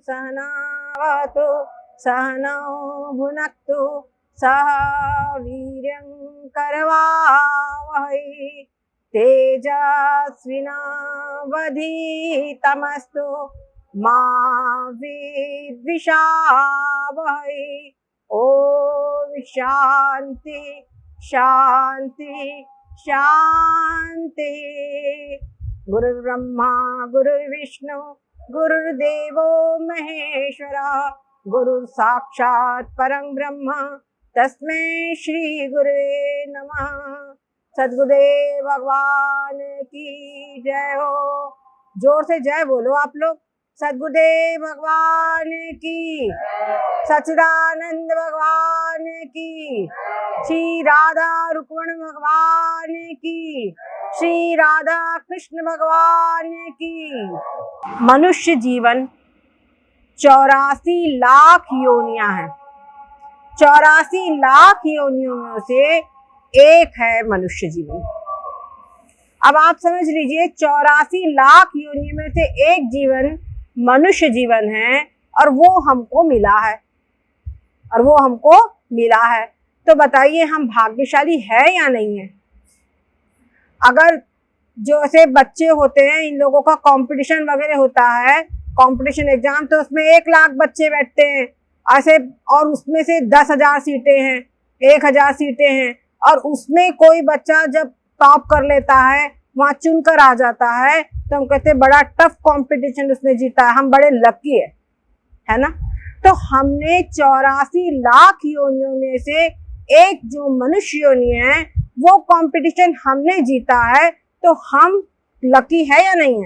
सहनावतु सहनौ भुनक्तु सह वीर्यं करवावहै तेजस्विनावधीतमस्तु मा विद्विषावहै। ओम शांति शांति शांति। गुरुर्ब्रह्मा गुरुर्विष्णु गुरुर्देवो महेश्वरः गुरुः साक्षात् परं ब्रह्म तस्मै श्री गुरुवे नमः। सद्गुरुदेव भगवान की जय हो। जोर से जय बोलो आप लोग। सद्गुरुदेव भगवान की, सच्चिदानंद भगवान की, श्री राधा रुक्मण भगवान की, श्री राधा कृष्ण भगवान की। मनुष्य जीवन 84 लाख योनियां हैं। 84 लाख योनियों में से एक है मनुष्य जीवन। अब आप समझ लीजिए 84 लाख योनियों में से एक जीवन मनुष्य जीवन है और वो हमको मिला है, तो बताइए हम भाग्यशाली है या नहीं है। अगर जो ऐसे बच्चे होते हैं, इन लोगों का कंपटीशन वगैरह होता है, कंपटीशन एग्जाम, तो उसमें 1 लाख बच्चे बैठते हैं ऐसे, और उसमें से 10,000 सीटें हैं, 1,000 सीटें हैं, और उसमें कोई बच्चा जब टॉप कर लेता है, वहां चुनकर आ जाता है, तो हम कहते हैं बड़ा टफ कंपटीशन उसने जीता है, हम बड़े लकी है ना। तो हमने 84 लाख योनियों में से एक जो मनुष्य योनि है, वो कंपटीशन हमने जीता है, तो हम लकी है या नहीं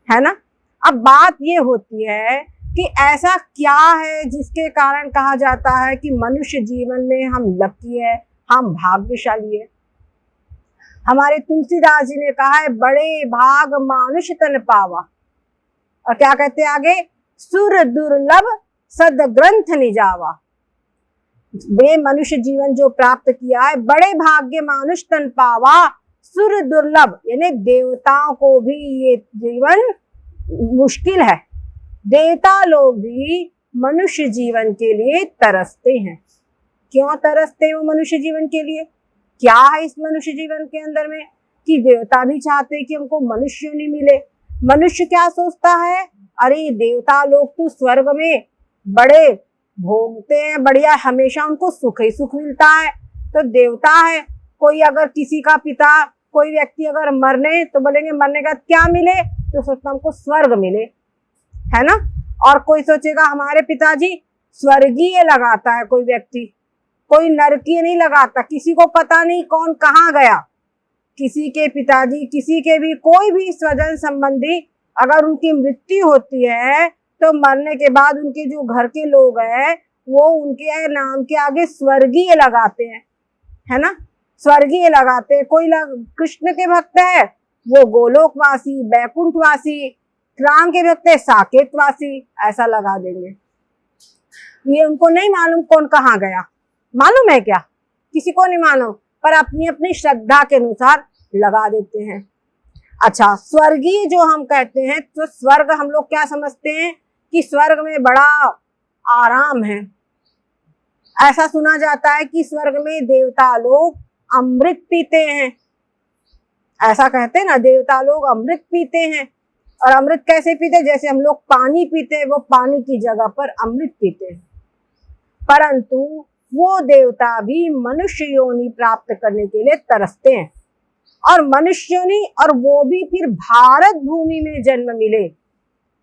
है ना। अब बात ये होती है कि ऐसा क्या है जिसके कारण कहा जाता है कि मनुष्य जीवन में हम लकी है, हम भाग्यशाली है। हमारे तुलसीदास जी ने कहा है, बड़े भाग मानुष तन पावा, और क्या कहते हैं आगे, सुर दुर्लभ सद ग्रंथ निजावा। वे मनुष्य जीवन जो प्राप्त किया है, बड़े भाग्य मानुष तन पावा, सुर दुर्लभ, यानी देवताओं को भी ये जीवन मुश्किल है। देवता लोग भी मनुष्य जीवन के लिए तरसते हैं। क्यों तरसते हैं वो मनुष्य जीवन के लिए? क्या है इस मनुष्य जीवन के अंदर में कि देवता भी चाहते हैं कि हमको मनुष्य नहीं मिले। मनुष्य क्या सोचता है, अरे देवता लोग तो स्वर्ग में बड़े भोगते हैं, बढ़िया, हमेशा उनको सुख ही सुख मिलता है। तो देवता है, कोई अगर किसी का पिता, कोई व्यक्ति अगर मरने, तो बोलेंगे मरने का क्या मिले, तो सोचता हमको स्वर्ग मिले, है ना। और कोई सोचेगा हमारे पिताजी स्वर्गीय लगाता है, कोई व्यक्ति, कोई नरकीय नहीं लगाता। किसी को पता नहीं कौन कहाँ गया, किसी के पिताजी, किसी के भी कोई भी स्वजन संबंधी अगर उनकी मृत्यु होती है, तो मरने के बाद उनके जो घर के लोग हैं, वो उनके नाम के आगे स्वर्गीय लगाते हैं, है ना, स्वर्गीय लगाते हैं। कोई कृष्ण के भक्त है, वो गोलोकवासी, बैकुंठवासी, राम के भक्त है साकेतवासी, ऐसा लगा देंगे। ये उनको नहीं मालूम कौन कहाँ गया, मालूम है क्या? किसी को नहीं मालूम, पर अपनी अपनी श्रद्धा के अनुसार लगा देते हैं। अच्छा, स्वर्गीय जो हम कहते हैं, तो स्वर्ग हम लोग क्या समझते हैं कि स्वर्ग में बड़ा आराम है। ऐसा सुना जाता है कि स्वर्ग में देवता लोग अमृत पीते हैं, ऐसा कहते हैं ना, देवता लोग अमृत पीते हैं। और अमृत कैसे पीते? जैसे हम लोग पानी पीते हैं, वो पानी की जगह पर अमृत पीते हैं। परंतु वो देवता भी मनुष्य योनि प्राप्त करने के लिए तरसते हैं, और मनुष्य योनि, और वो भी फिर भारत भूमि में जन्म मिले,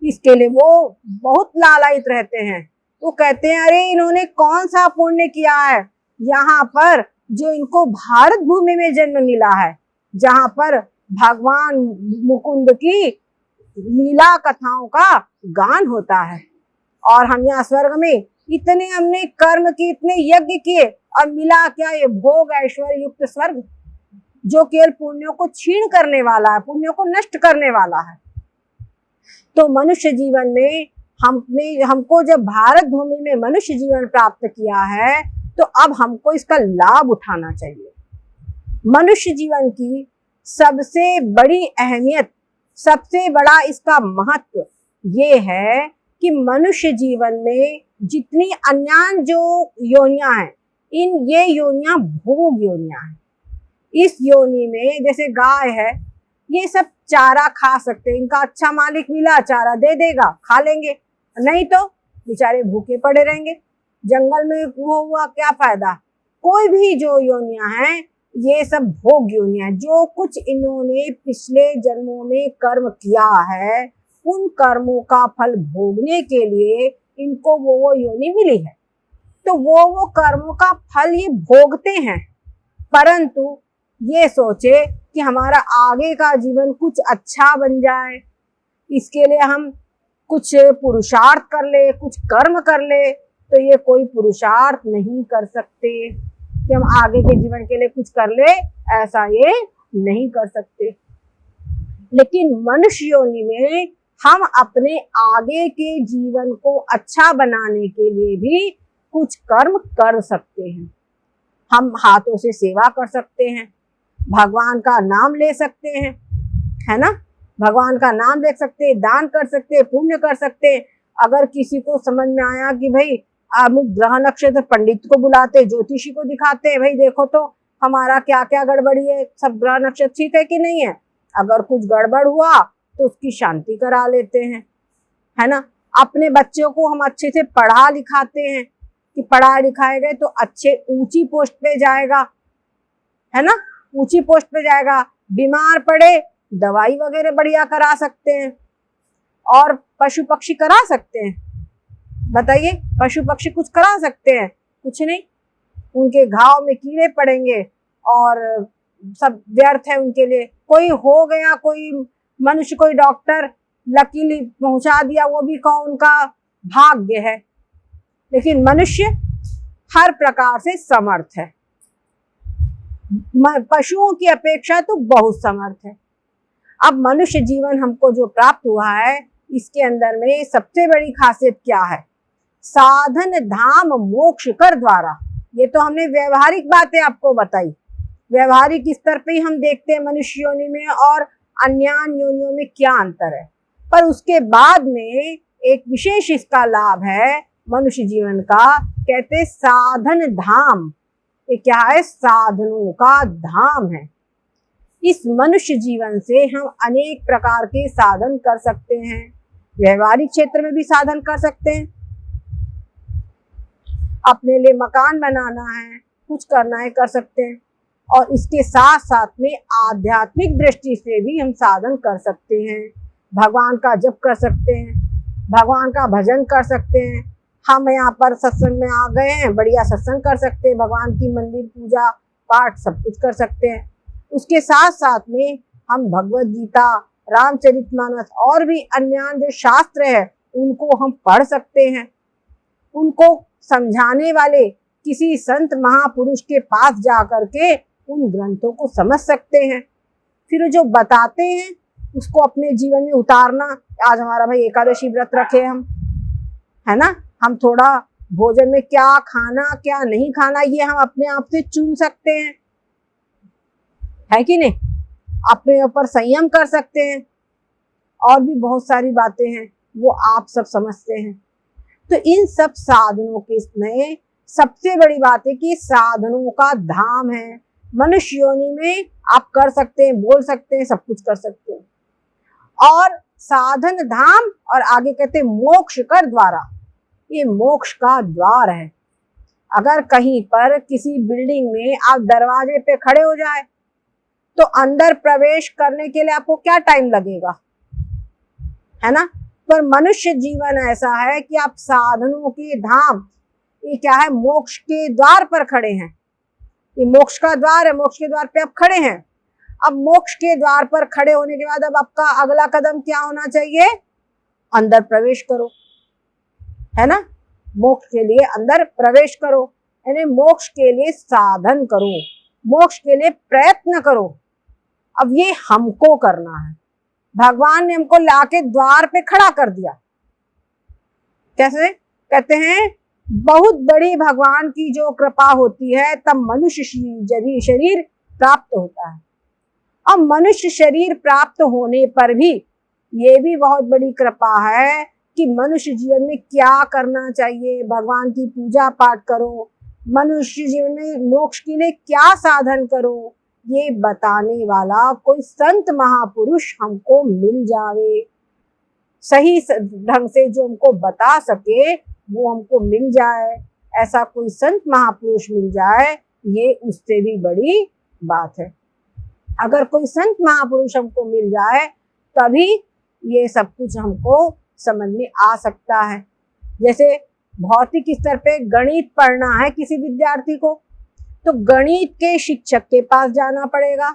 इसके लिए वो बहुत लालायित रहते हैं। वो कहते हैं अरे इन्होंने कौन सा पुण्य किया है यहाँ पर जो इनको भारत भूमि में जन्म मिला है, जहाँ पर भगवान मुकुंद की लीला कथाओं का गान होता है। और हम यहाँ स्वर्ग में इतने हमने कर्म किए, इतने यज्ञ किए, और मिला क्या? ये भोग ऐश्वर्य युक्त स्वर्ग, जो केवल पुण्यों को छीन करने वाला है, पुण्यों को नष्ट करने वाला है। तो मनुष्य जीवन में हमको जब भारत भूमि में मनुष्य जीवन प्राप्त किया है, तो अब हमको इसका लाभ उठाना चाहिए। मनुष्य जीवन की सबसे बड़ी अहमियत, सबसे बड़ा इसका महत्व ये है कि मनुष्य जीवन में जितनी अन्यान जो योनियां हैं, ये योनियां भोग योनियां हैं। इस योनि में जैसे गाय है, ये सब चारा खा सकते हैं, इनका अच्छा मालिक मिला चारा दे देगा, खा लेंगे, नहीं तो बेचारे भूखे पड़े रहेंगे। जंगल में वो हुआ क्या फायदा। कोई भी जो योनियां हैं ये सब भोग योनियां, जो कुछ इन्होंने पिछले जन्मों में कर्म किया है उन कर्मों का फल भोगने के लिए इनको वो योनि मिली है, तो वो कर्मों का फल ये भोगते हैं। परंतु ये सोचे कि हमारा आगे का जीवन कुछ अच्छा बन जाए, इसके लिए हम कुछ पुरुषार्थ कर ले, कुछ कर्म कर ले, तो ये कोई पुरुषार्थ नहीं कर सकते कि हम आगे के जीवन के लिए कुछ कर ले, ऐसा ये नहीं कर सकते। लेकिन मनुष्य योनि में हम अपने आगे के जीवन को अच्छा बनाने के लिए भी कुछ कर्म कर सकते हैं। हम हाथों से सेवा कर सकते हैं, भगवान का नाम ले सकते हैं, है ना, भगवान का नाम ले सकते हैं, दान कर सकते हैं, पुण्य कर सकते हैं। अगर किसी को समझ में आया कि भाई ग्रह नक्षत्र पंडित को बुलाते, ज्योतिषी को दिखाते हैं, भाई देखो तो हमारा क्या क्या गड़बड़ी है, सब ग्रह नक्षत्र ठीक है कि नहीं है, अगर कुछ गड़बड़ हुआ तो उसकी शांति करा लेते हैं, है ना। अपने बच्चों को हम अच्छे से पढ़ा लिखाते हैं कि पढ़ाए लिखाए गए तो अच्छे ऊंची पोस्ट पे जाएगा, है ना, ऊंची पोस्ट पे जाएगा। बीमार पड़े दवाई वगैरह बढ़िया करा सकते हैं, और पशु पक्षी करा सकते हैं, बताइए पशु पक्षी कुछ करा सकते हैं, कुछ नहीं, उनके घाव में कीड़े पड़ेंगे और सब व्यर्थ है उनके लिए। कोई हो गया, कोई मनुष्य, कोई डॉक्टर लकीली पहुंचा दिया, वो भी कौन उनका भाग्य है। लेकिन मनुष्य हर प्रकार से समर्थ है, पशुओं की अपेक्षा तो बहुत समर्थ है। अब मनुष्य जीवन हमको जो प्राप्त हुआ है, इसके अंदर में सबसे बड़ी खासियत क्या है, साधन धाम मोक्ष कर द्वारा। ये तो हमने व्यवहारिक बातें आपको बताई, व्यवहारिक स्तर पे ही हम देखते हैं मनुष्य योनि में और अन्यान योनियों में क्या अंतर है। पर उसके बाद में एक विशेष इसका लाभ है मनुष्य जीवन का, कहते साधन धाम। ये क्या है, साधनों का धाम है। इस मनुष्य जीवन से हम अनेक प्रकार के साधन कर सकते हैं, व्यवहारिक क्षेत्र में भी साधन कर सकते हैं, अपने लिए मकान बनाना है, कुछ करना है, कर सकते हैं, और इसके साथ साथ में आध्यात्मिक दृष्टि से भी हम साधन कर सकते हैं। भगवान का जप कर सकते हैं, भगवान का भजन कर सकते हैं। हम यहाँ पर सत्संग में आ गए हैं, बढ़िया सत्संग कर सकते हैं, भगवान की मंदिर पूजा पाठ सब कुछ कर सकते हैं। उसके साथ साथ में हम भगवत गीता, रामचरितमानस और भी अन्य जो शास्त्र है उनको हम पढ़ सकते हैं। उनको समझाने वाले किसी संत महापुरुष के पास जा करके उन ग्रंथों को समझ सकते हैं, फिर जो बताते हैं उसको अपने जीवन में उतारना। आज हमारा भाई एकादशी व्रत रखे हम, है ना, हम थोड़ा भोजन में क्या खाना क्या नहीं खाना ये हम अपने आप से चुन सकते हैं, है कि नहीं, अपने ऊपर संयम कर सकते हैं, और भी बहुत सारी बातें हैं वो आप सब समझते हैं। तो इन सब साधनों के में सबसे बड़ी बात है कि साधनों का धाम है। मनुष्य योनि में आप कर सकते हैं, बोल सकते हैं, सब कुछ कर सकते हैं, और साधन धाम, और आगे कहते हैं मोक्ष कर द्वारा। ये मोक्ष का द्वार है। अगर कहीं पर किसी बिल्डिंग में आप दरवाजे पे खड़े हो जाए तो अंदर प्रवेश करने के लिए आपको क्या टाइम लगेगा, है ना। पर मनुष्य जीवन ऐसा है कि आप साधनों के धाम, ये क्या है, मोक्ष के द्वार पर खड़े हैं। ये मोक्ष का द्वार है, मोक्ष के द्वार पे आप खड़े हैं। अब मोक्ष के द्वार पर खड़े होने के बाद अब आपका अगला कदम क्या होना चाहिए, अंदर प्रवेश करो, है ना, मोक्ष के लिए अंदर प्रवेश करो, यानी मोक्ष के लिए साधन करो, मोक्ष के लिए प्रयत्न करो। अब ये हमको करना है, भगवान ने हमको लाके द्वार पे खड़ा कर दिया। कैसे कहते हैं, बहुत बड़ी भगवान की जो कृपा होती है तब मनुष्य शरीर प्राप्त होता है। अब मनुष्य शरीर प्राप्त होने पर भी ये भी बहुत बड़ी कृपा है कि मनुष्य जीवन में क्या करना चाहिए, भगवान की पूजा पाठ करो, मनुष्य जीवन में मोक्ष के लिए क्या साधन करो, ये बताने वाला कोई संत महापुरुष हमको मिल जावे, सही ढंग से जो हमको बता सके वो हमको मिल जाए, ऐसा कोई संत महापुरुष मिल जाए, ये उससे भी बड़ी बात है। अगर कोई संत महापुरुष हमको मिल जाए तभी ये सब कुछ हमको समझ में आ सकता है। जैसे भौतिक स्तर पे गणित पढ़ना है किसी विद्यार्थी को, तो गणित के शिक्षक के पास जाना पड़ेगा।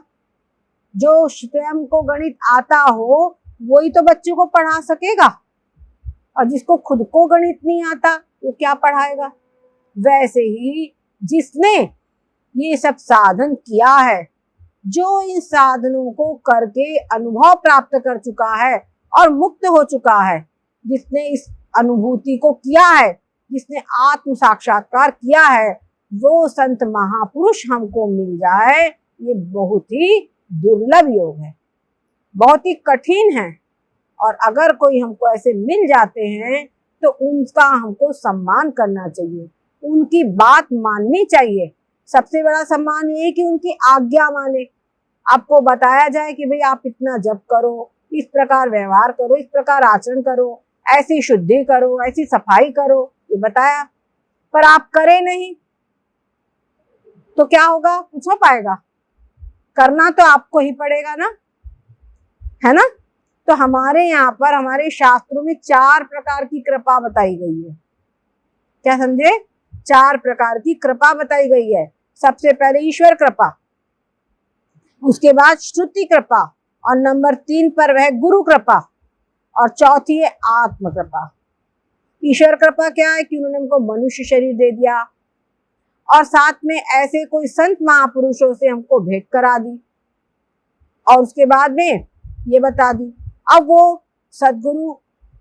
जो स्वयं को गणित आता हो वही तो बच्चों को पढ़ा सकेगा, और जिसको खुद को गणित नहीं आता वो क्या पढ़ाएगा। वैसे ही जिसने ये सब साधन किया है, जो इन साधनों को करके अनुभव प्राप्त कर चुका है और मुक्त हो चुका है, जिसने इस अनुभूति को किया है, जिसने आत्म साक्षात्कार किया है, वो संत महापुरुष हमको मिल जाए, ये बहुत ही दुर्लभ योग है, बहुत ही कठिन है। और अगर कोई हमको ऐसे मिल जाते हैं तो उनका हमको सम्मान करना चाहिए, उनकी बात माननी चाहिए। सबसे बड़ा सम्मान ये है कि उनकी आज्ञा माने। आपको बताया जाए कि भाई आप इतना जप करो, इस प्रकार व्यवहार करो, इस प्रकार आचरण करो, ऐसी शुद्धि करो, ऐसी सफाई करो, ये बताया, पर आप करें नहीं तो क्या होगा, कुछ हो पाएगा? करना तो आपको ही पड़ेगा ना, है ना। तो हमारे यहाँ पर हमारे शास्त्रों में 4 प्रकार की कृपा बताई गई है। क्या समझे? 4 प्रकार की कृपा बताई गई है। सबसे पहले ईश्वर कृपा, उसके बाद श्रुति कृपा, और नंबर 3 पर वह गुरु कृपा, और चौथी है आत्म कृपा। ईश्वर कृपा क्या है कि उन्होंने हमको मनुष्य शरीर दे दिया और साथ में ऐसे कोई संत महापुरुषों से हमको भेंट करा दी, और उसके बाद में ये बता दी। अब वो सद्गुरु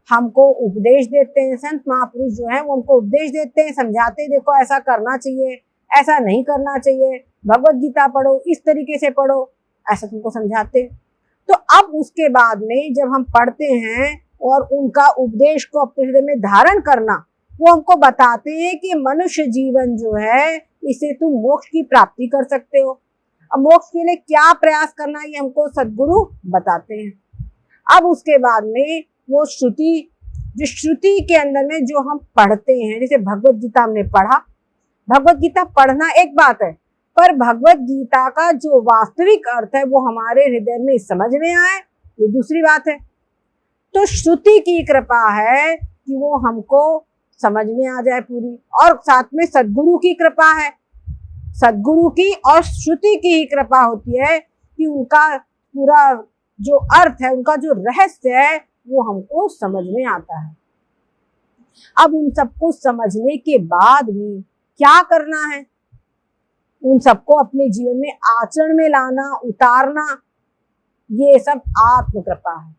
हमको उपदेश देते हैं, संत महापुरुष जो है वो हमको उपदेश देते हैं, समझाते हैं, देखो ऐसा करना चाहिए, ऐसा नहीं करना चाहिए, भगवत गीता पढ़ो, इस तरीके से पढ़ो, ऐसा तुमको समझाते। तो अब उसके बाद में जब हम पढ़ते हैं और उनका उपदेश को अपने हृदय में धारण करना, वो हमको बताते हैं कि मनुष्य जीवन जो है इसे तुम मोक्ष की प्राप्ति कर सकते हो। अब मोक्ष के लिए क्या प्रयास करना, ये हमको सद्गुरु बताते हैं। अब उसके बाद में वो श्रुति, जो श्रुति के अंदर में जो हम पढ़ते हैं, जैसे भगवत गीता हमने पढ़ा, भगवत गीता पढ़ना एक बात है, पर भगवत गीता का जो वास्तविक अर्थ है वो हमारे हृदय में समझ में आए, ये दूसरी बात है। तो श्रुति की कृपा है कि वो हमको समझ में आ जाए पूरी, और साथ में सद्गुरु की कृपा है, सद्गुरु की और श्रुति की ही कृपा होती है कि उनका पूरा जो अर्थ है, उनका जो रहस्य है वो हमको समझ में आता है। अब उन सबको समझने के बाद भी क्या करना है, उन सबको अपने जीवन में आचरण में लाना, उतारना, ये सब आत्म कृपा है।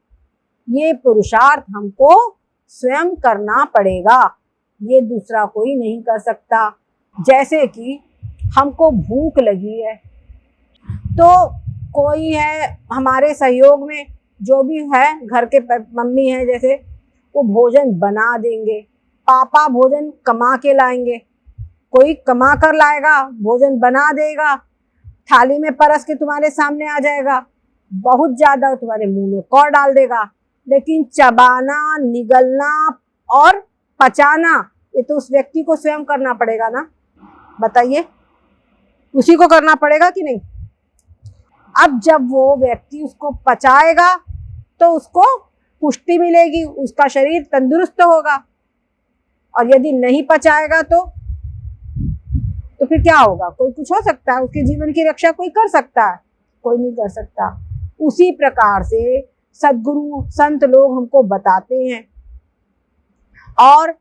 ये पुरुषार्थ हमको स्वयं करना पड़ेगा, ये दूसरा कोई नहीं कर सकता। जैसे कि हमको भूख लगी है, तो कोई है हमारे सहयोग में, जो भी है घर के मम्मी है जैसे, वो भोजन बना देंगे, पापा भोजन कमा के लाएंगे, कोई कमा कर लाएगा, भोजन बना देगा, थाली में परस के तुम्हारे सामने आ जाएगा, बहुत ज्यादा तुम्हारे मुंह में कौर डाल देगा, लेकिन चबाना, निगलना और पचाना ये तो उस व्यक्ति को स्वयं करना पड़ेगा ना, बताइए, उसी को करना पड़ेगा कि नहीं। अब जब वो व्यक्ति उसको पचाएगा तो उसको पुष्टि मिलेगी, उसका शरीर तंदुरुस्त होगा, और यदि नहीं पचाएगा तो फिर क्या होगा, कोई कुछ हो सकता है, उसके जीवन की रक्षा कोई कर सकता है, कोई नहीं कर सकता। उसी प्रकार से सद्गुरु संत लोग हमको बताते हैं और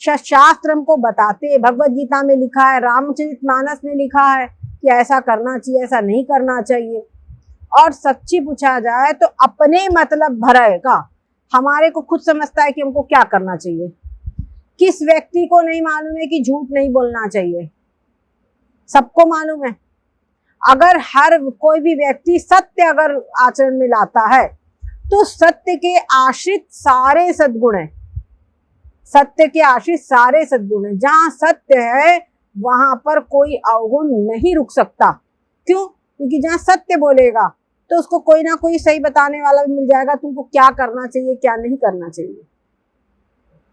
शास्त्र हमको बताते हैं, भगवत गीता में लिखा है, रामचरितमानस में लिखा है कि ऐसा करना चाहिए, ऐसा नहीं करना चाहिए। और सच्ची पूछा जाए तो अपने मतलब भरे का हमारे को खुद समझता है कि हमको क्या करना चाहिए। किस व्यक्ति को नहीं मालूम है कि झूठ नहीं बोलना चाहिए, सबको मालूम है। अगर हर कोई भी व्यक्ति सत्य अगर आचरण में लाता है तो सत्य के आश्रित सारे सद्गुण हैं, सत्य के आश्रित सारे सद्गुण हैं। जहां सत्य है वहां पर कोई अवगुण नहीं रुक सकता। क्यों? क्योंकि जहां सत्य बोलेगा तो उसको कोई ना कोई सही बताने वाला भी मिल जाएगा, तुमको क्या करना चाहिए क्या नहीं करना चाहिए।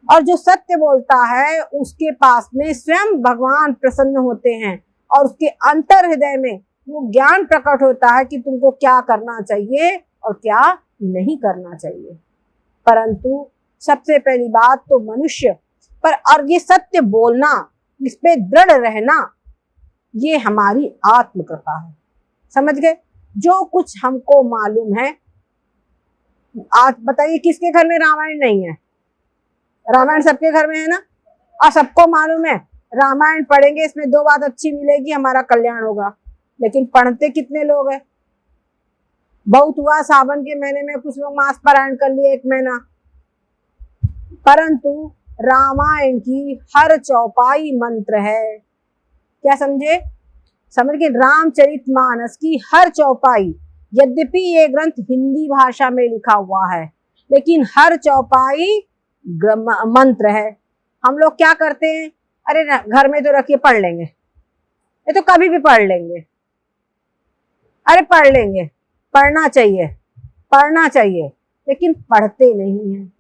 और जो सत्य बोलता है उसके पास में स्वयं भगवान प्रसन्न होते हैं और उसके अंतर हृदय में वो ज्ञान प्रकट होता है कि तुमको क्या करना चाहिए और क्या नहीं करना चाहिए। परंतु सबसे पहली बात तो मनुष्य पर, और ये सत्य बोलना, इस पे दृढ़ रहना, ये हमारी आत्मकृपा है। समझ गए? जो कुछ हमको मालूम है, आज बताइए किसके घर में रामायण नहीं है? रामायण सबके घर में है ना, और सबको मालूम है रामायण पढ़ेंगे इसमें 2 बात अच्छी मिलेगी, हमारा कल्याण होगा। लेकिन पढ़ते कितने लोग हैं? बहुत हुआ सावन के महीने में कुछ लोग मास पारायण कर लिए 1 महीना, परंतु रामायण की हर चौपाई मंत्र है। क्या समझे? समझ के, रामचरितमानस की हर चौपाई, यद्यपि ये ग्रंथ हिंदी भाषा में लिखा हुआ है लेकिन हर चौपाई मंत्र है। हम लोग क्या करते हैं, अरे घर में तो रखिए पढ़ लेंगे, ये तो कभी भी पढ़ लेंगे, अरे पढ़ लेंगे, पढ़ना चाहिए पढ़ना चाहिए, लेकिन पढ़ते नहीं हैं।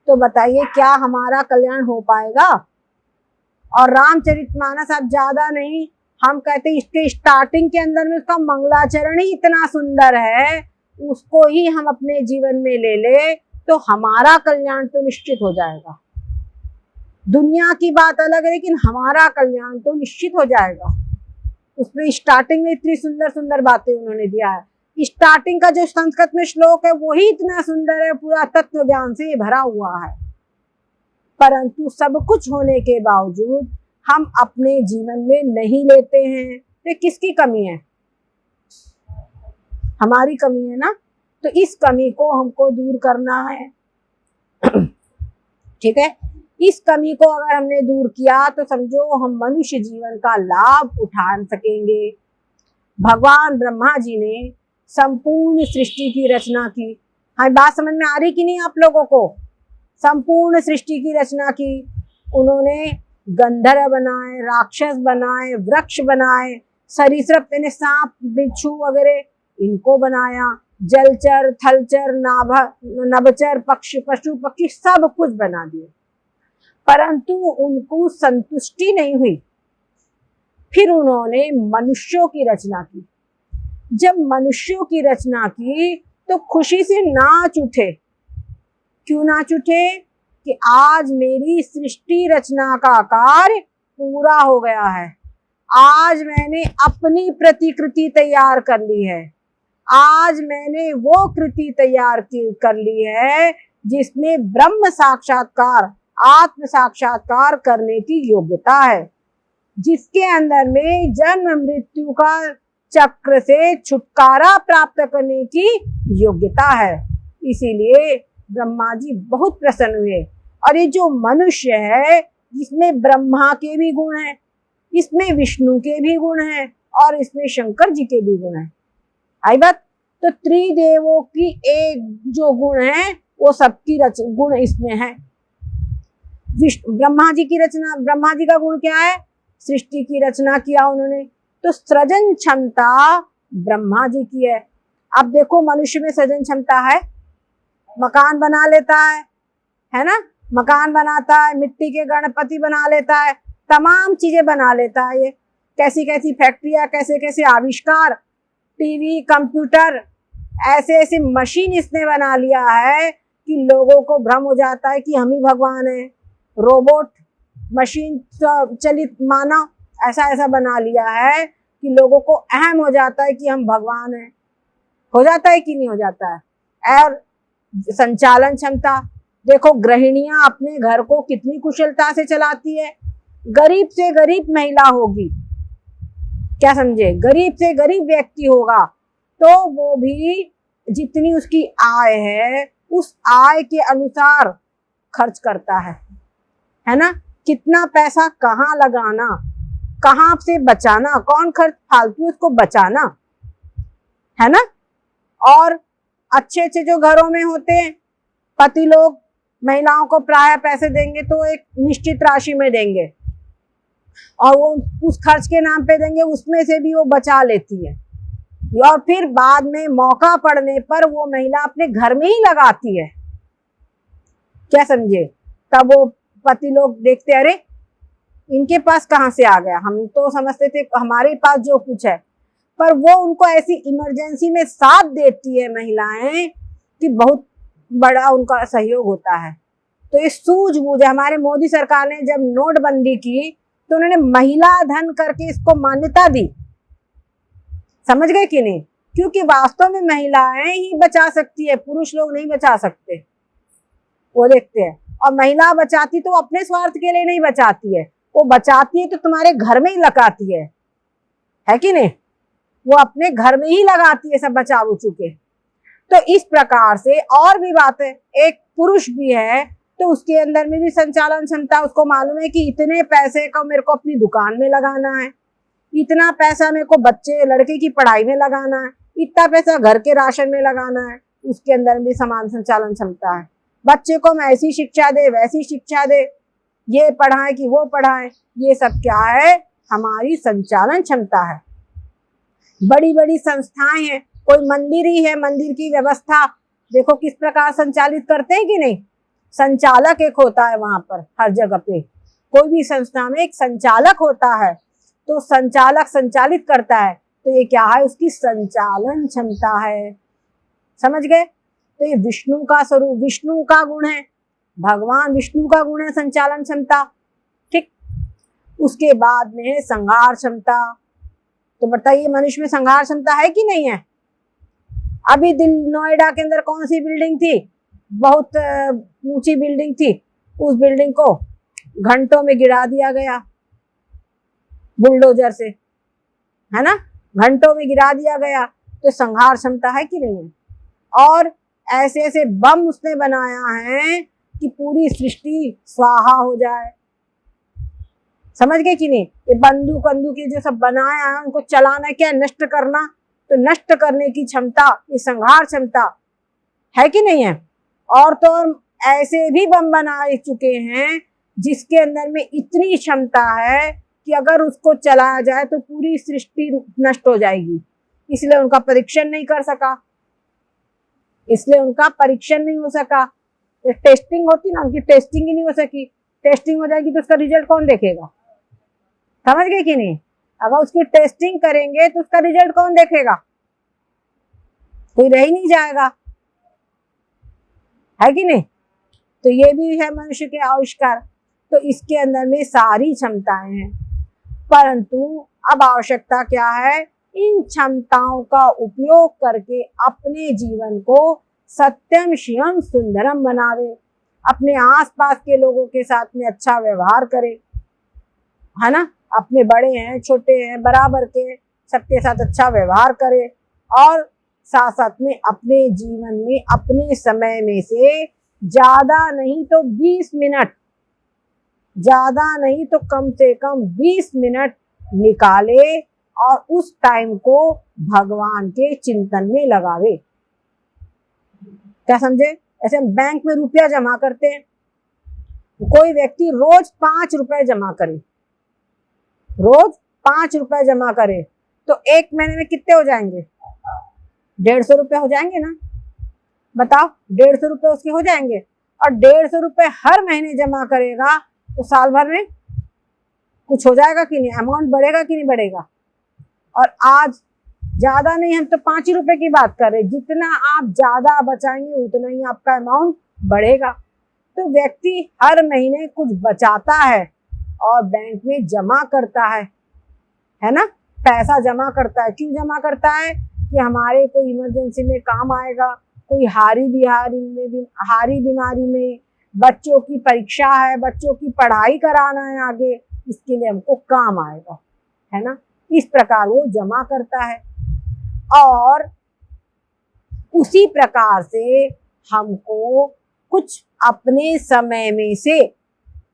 तो बताइए क्या हमारा कल्याण हो पाएगा? और रामचरितमानस आप ज्यादा नहीं, हम कहते हैं इसके स्टार्टिंग के अंदर में उसका मंगलाचरण ही इतना सुंदर है, उसको ही हम अपने जीवन में ले ले तो हमारा कल्याण तो निश्चित हो जाएगा। दुनिया की बात अलग है लेकिन हमारा कल्याण तो निश्चित हो जाएगा। उसमें स्टार्टिंग में इतनी सुंदर सुंदर बातें उन्होंने दिया है। स्टार्टिंग का जो संस्कृत में श्लोक है वही इतना सुंदर है, पूरा तत्व ज्ञान से भरा हुआ है। परंतु सब कुछ होने के बावजूद हम अपने जीवन में नहीं लेते हैं, तो किसकी कमी है? हमारी कमी है ना। तो इस कमी को हमको दूर करना है। ठीक है, इस कमी को अगर हमने दूर किया तो समझो हम मनुष्य जीवन का लाभ उठा सकेंगे। भगवान ब्रह्मा जी ने संपूर्ण सृष्टि की रचना की। हमें बात समझ में आ रही कि नहीं आप लोगों को? संपूर्ण सृष्टि की रचना की उन्होंने। गंधर्व बनाए, राक्षस बनाए, वृक्ष बनाए, सरीसृप यानी सांप बिच्छू वगैरह इनको बनाया, जलचर थलचर नभचर पक्षी पशु पक्षी सब कुछ बना दिए, परंतु उनको संतुष्टि नहीं हुई। फिर उन्होंने मनुष्यों की रचना की। जब मनुष्यों की रचना की तो खुशी से नाच उठे। क्यों नाच उठे? कि आज मेरी सृष्टि रचना का कार्य पूरा हो गया है, आज मैंने अपनी प्रतिकृति तैयार कर ली है, आज मैंने वो कृति तैयार कर ली है जिसमें ब्रह्म साक्षात्कार, आत्म साक्षात्कार करने की योग्यता है, जिसके अंदर में जन्म मृत्यु का चक्र से छुटकारा प्राप्त करने की योग्यता है। इसीलिए ब्रह्मा जी बहुत प्रसन्न हुए। और ये जो मनुष्य है इसमें ब्रह्मा के भी गुण हैं, इसमें विष्णु के भी गुण हैं और इसमें शंकर जी के भी गुण हैं। आई बात? तो त्रिदेवों की एक जो गुण है वो सबकी गुण इसमें है। ब्रह्मा जी की रचना, ब्रह्मा जी का गुण क्या है? सृष्टि की रचना किया उन्होंने, तो सृजन क्षमता ब्रह्मा जी की है। अब देखो मनुष्य में सृजन क्षमता है, मकान बना लेता है ना, मकान बनाता है, मिट्टी के गणपति बना लेता है, तमाम चीजें बना लेता है। ये कैसी कैसी फैक्ट्रियां, कैसे कैसे आविष्कार, टीवी, कंप्यूटर, ऐसे ऐसे मशीन इसने बना लिया है कि लोगों को भ्रम हो जाता है कि हम ही भगवान हैं। रोबोट, मशीन चलित मानव ऐसा ऐसा बना लिया है कि लोगों को अहम हो जाता है कि हम भगवान हैं। हो जाता है कि नहीं हो जाता है? और संचालन क्षमता देखो, गृहिणियां अपने घर को कितनी कुशलता से चलाती है। गरीब से गरीब महिला होगी, क्या समझे, गरीब से गरीब व्यक्ति होगा तो वो भी जितनी उसकी आय है उस आय के अनुसार खर्च करता है ना। कितना पैसा कहाँ लगाना, कहाँ से बचाना, कौन खर्च फालतू उसको बचाना, है ना। और अच्छे अच्छे जो घरों में होते हैं पति लोग, महिलाओं को प्राय पैसे देंगे तो एक निश्चित राशि में देंगे और वो उस खर्च के नाम पे देंगे, उसमें से भी वो बचा लेती है और फिर बाद में मौका पड़ने पर वो महिला अपने घर में ही लगाती है। क्या समझे? तब वो पति लोग देखते अरे इनके पास कहाँ से आ गया, हम तो समझते थे हमारे पास जो कुछ है, पर वो उनको ऐसी इमरजेंसी में साथ देती है महिलाएं कि बहुत बड़ा उनका सहयोग होता है। तो ये सूझबूझ, हमारे मोदी सरकार ने जब नोटबंदी की तो उन्होंने महिला धन करके इसको मान्यता दी। समझ गए कि नहीं? क्योंकि वास्तव में महिलाएं ही बचा सकती है, पुरुष लोग नहीं बचा सकते। वो देखते हैं, और महिला बचाती तो अपने स्वार्थ के लिए नहीं बचाती है, वो बचाती है तो तुम्हारे घर में ही लगाती है कि नहीं? वो अपने घर में ही लगाती है सब बचा बुचू के। तो इस प्रकार से और भी बात है, एक पुरुष भी है तो उसके अंदर में भी संचालन क्षमता, उसको मालूम है कि इतने पैसे का मेरे को अपनी दुकान में लगाना है, इतना पैसा मेरे को बच्चे लड़के की पढ़ाई में लगाना है, इतना पैसा घर के राशन में लगाना है, उसके अंदर भी समान संचालन क्षमता है। बच्चे को हम ऐसी शिक्षा दे वैसी शिक्षा दे, ये पढ़ाए कि वो पढ़ाए, ये सब क्या है? हमारी संचालन क्षमता है। बड़ी बड़ी संस्थाएं हैं, कोई मंदिर ही है, मंदिर की व्यवस्था देखो किस प्रकार संचालित करते हैं कि नहीं? संचालक एक होता है वहां पर, हर जगह पे कोई भी संस्था में एक संचालक होता है, तो संचालक संचालित करता है, तो ये क्या है? उसकी संचालन क्षमता है। समझ गए? तो ये विष्णु का स्वरूप, विष्णु का गुण है, भगवान विष्णु का गुण है संचालन क्षमता। ठीक, उसके बाद में है संहार क्षमता। तो बताइए मनुष्य में संहार क्षमता है कि नहीं है? अभी नोएडा के अंदर कौन सी बिल्डिंग थी? बहुत ऊंची बिल्डिंग थी, उस बिल्डिंग को घंटों में गिरा दिया गया बुलडोजर से, है ना? घंटों में गिरा दिया गया। तो संहार क्षमता है कि नहीं है? और ऐसे ऐसे बम उसने बनाया है कि पूरी सृष्टि स्वाहा हो जाए। समझ गए कि नहीं? ये बंदूक ये जो सब बनाया है, उनको चलाना क्या? नष्ट करना। तो नष्ट करने की क्षमता, ये संहार क्षमता है कि नहीं है? और तो ऐसे भी बम बना चुके हैं जिसके अंदर में इतनी क्षमता है कि अगर उसको चलाया जाए तो पूरी सृष्टि नष्ट हो जाएगी। इसलिए उनका परीक्षण नहीं कर सका, इसलिए उनका परीक्षण नहीं हो सका। टेस्टिंग होती ना, उनकी टेस्टिंग ही नहीं हो सकी। टेस्टिंग हो जाएगी तो उसका रिजल्ट कौन देखेगा? समझ गए कि नहीं? अगर उसकी टेस्टिंग करेंगे तो उसका रिजल्ट कौन देखेगा? कोई रह ही नहीं जाएगा, है कि नहीं? तो ये भी है मनुष्य के आविष्कार। तो इसके अंदर में सारी क्षमताएं हैं, परंतु अब आवश्यकता क्या है? इन क्षमताओं का उपयोग करके अपने जीवन को सत्यम शिवम सुंदरम बनावे, अपने आसपास के लोगों के साथ में अच्छा व्यवहार करे, है ना? अपने बड़े हैं छोटे हैं बराबर के सबके साथ अच्छा व्यवहार करे, और साथ साथ में अपने जीवन में अपने समय में से ज्यादा नहीं तो 20 मिनट, ज्यादा नहीं तो कम से कम 20 मिनट निकाले और उस टाइम को भगवान के चिंतन में लगावे। क्या समझे? ऐसे हम बैंक में रुपया जमा करते हैं, कोई व्यक्ति रोज 5 रुपए जमा करे, रोज 5 रुपए जमा करे, तो एक महीने में कितने हो जाएंगे? 150 रुपए हो जाएंगे ना? बताओ, 150 रुपए उसके हो जाएंगे। और 150 रुपए हर महीने जमा करेगा तो साल भर में कुछ हो जाएगा कि नहीं? अमाउंट बढ़ेगा कि नहीं बढ़ेगा? और आज ज्यादा नहीं, हम तो 5 ही रुपए की बात कर रहे, जितना आप ज्यादा बचाएंगे उतना ही आपका अमाउंट बढ़ेगा। तो व्यक्ति हर महीने कुछ बचाता है और बैंक में जमा करता है ना? पैसा जमा करता है। क्यों जमा करता है? कि हमारे कोई इमरजेंसी में काम आएगा, कोई हारी बीमारी में, बच्चों की परीक्षा है, बच्चों की पढ़ाई कराना है आगे, इसके लिए हमको काम आएगा, है ना? इस प्रकार वो जमा करता है। और उसी प्रकार से हमको कुछ अपने समय में से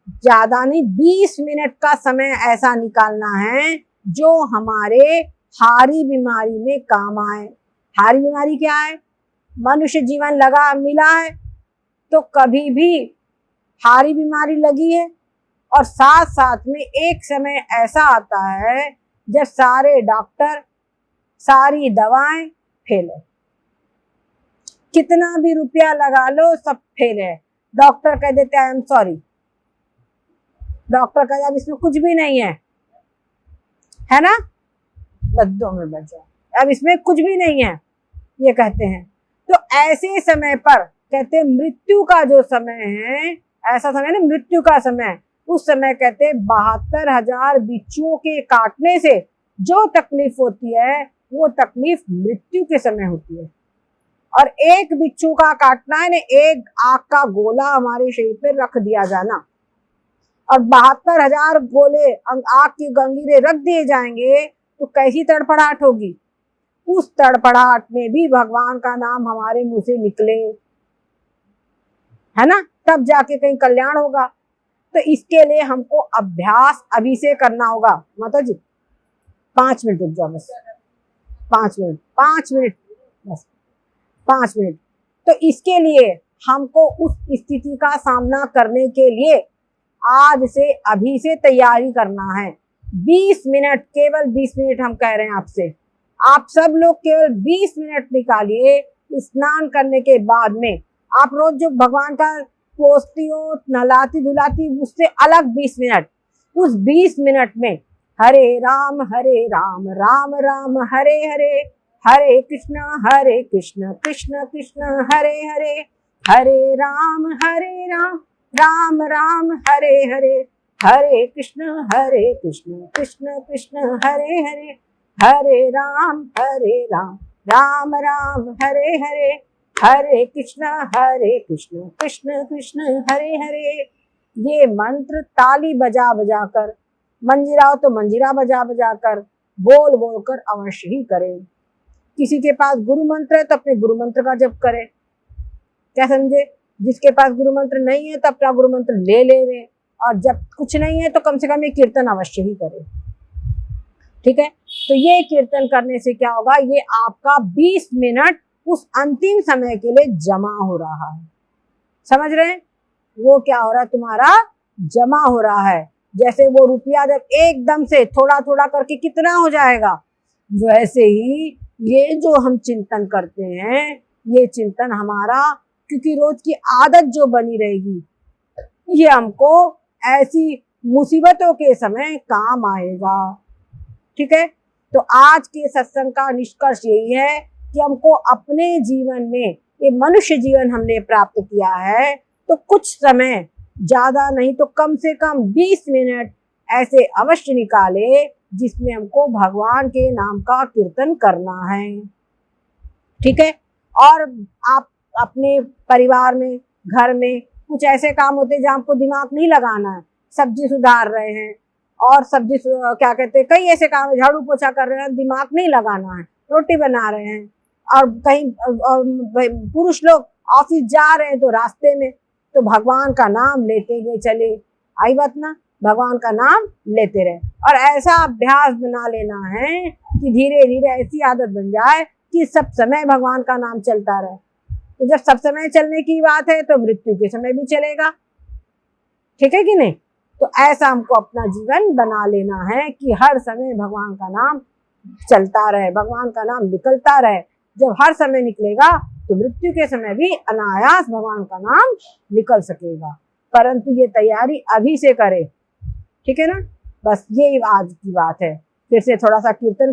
ज्यादा नहीं 20 मिनट का समय ऐसा निकालना है जो हमारे हारी बीमारी में काम आए। हारी बीमारी क्या है? मनुष्य जीवन मिला है तो कभी भी हारी बीमारी लगी है, और साथ साथ में एक समय ऐसा आता है जब सारे डॉक्टर, सारी दवाएं फेल है, कितना भी रुपया लगा लो सब फेल है। डॉक्टर कह देते हैं आई एम सॉरी, डॉक्टर कहता है अब इसमें कुछ भी नहीं है ना, बस 2 मिनट बच जाए, अब इसमें कुछ भी नहीं है, ये कहते हैं। तो ऐसे समय पर कहते हैं मृत्यु का जो समय है, ऐसा समय ना मृत्यु का समय, उस समय कहते हैं 72,000 बिच्छुओं के काटने से जो तकलीफ होती है वो तकलीफ मृत्यु के समय होती है। और एक बिच्छू का काटना है ना, एक आग का गोला हमारे शरीर पे रख दिया जाना, और 72,000 गोले आग की गंगीरे रख दिए जाएंगे तो कैसी तड़पड़ाहट होगी। उस तड़पड़ाहट में भी भगवान का नाम हमारे मुंह से निकले, है ना, तब जाके कहीं कल्याण होगा। तो इसके लिए हमको अभ्यास अभी से करना होगा। माता जी 5 मिनट रुक जाओ, बस 5 मिनट, 5 मिनट, बस 5 मिनट। तो इसके लिए हमको उस स्थिति का सामना करने के लिए आज से अभी से तैयारी करना है। 20 मिनट, केवल 20 मिनट हम कह रहे हैं आपसे, आप सब लोग केवल 20 मिनट निकालिए स्नान करने के बाद में। आप रोज जो भगवान का पोछती हो, नहलाती धुलाती, उससे अलग 20 मिनट, उस 20 मिनट में हरे राम राम राम हरे हरे, हरे कृष्ण कृष्ण कृष्ण हरे हरे, हरे राम राम राम हरे हरे, हरे कृष्ण कृष्ण कृष्ण हरे हरे, हरे राम राम राम हरे हरे, हरे कृष्ण कृष्ण कृष्ण हरे हरे। ये मंत्र ताली बजा बजा कर, मंजीरा हो तो मंजीरा बजा बजा कर, बोल बोल कर अवश्य ही करें। किसी के पास गुरु मंत्र है तो अपने गुरु मंत्र का जप करे, क्या समझे। जिसके पास गुरु मंत्र नहीं है तो अपना गुरु मंत्र ले ले, और जब कुछ नहीं है तो कम से कम ये कीर्तन अवश्य ही करे, ठीक है। तो ये कीर्तन करने से क्या होगा, ये आपका 20 मिनट उस अंतिम समय के लिए जमा हो रहा है, समझ रहे हैं। वो क्या हो रहा है, तुम्हारा जमा हो रहा है। जैसे वो रुपया जब एकदम से थोड़ा थोड़ा करके कितना हो जाएगा, वैसे ही ये जो हम चिंतन करते हैं, ये चिंतन हमारा, क्योंकि रोज की आदत जो बनी रहेगी, ये हमको ऐसी मुसीबतों के समय काम आएगा, ठीक है। तो आज के सत्संग का निष्कर्ष यही है कि हमको अपने जीवन में, ये मनुष्य जीवन हमने प्राप्त किया है, तो कुछ समय, ज्यादा नहीं तो कम से कम 20 मिनट ऐसे अवश्य निकाले जिसमें हमको भगवान के नाम का कीर्तन करना है, ठीक है। और आप अपने परिवार में, घर में कुछ ऐसे काम होते हैं जहाँ आपको दिमाग नहीं लगाना है, सब्जी सुधार रहे हैं और सब्जी क्या कहते हैं, कई ऐसे काम, झाड़ू पोछा कर रहे हैं, दिमाग नहीं लगाना है, रोटी बना रहे हैं, और कहीं पुरुष लोग ऑफिस जा रहे हैं तो रास्ते में तो भगवान का नाम लेते हुए चले, आई बात ना, भगवान का नाम लेते रहे। और ऐसा अभ्यास बना लेना है कि धीरे धीरे ऐसी आदत बन जाए कि सब समय भगवान का नाम चलता रहे। तो जब सब समय चलने की बात है तो मृत्यु के समय भी चलेगा, ठीक है कि नहीं। तो ऐसा हमको अपना जीवन बना लेना है कि हर समय भगवान का नाम चलता रहे, भगवान का नाम निकलता रहे। जब हर समय निकलेगा तो मृत्यु के समय भी अनायास भगवान का नाम निकल सकेगा, परंतु ये तैयारी अभी से करे, ठीक है ना। बस यही आज की बात है। फिर से थोड़ा सा कीर्तन कर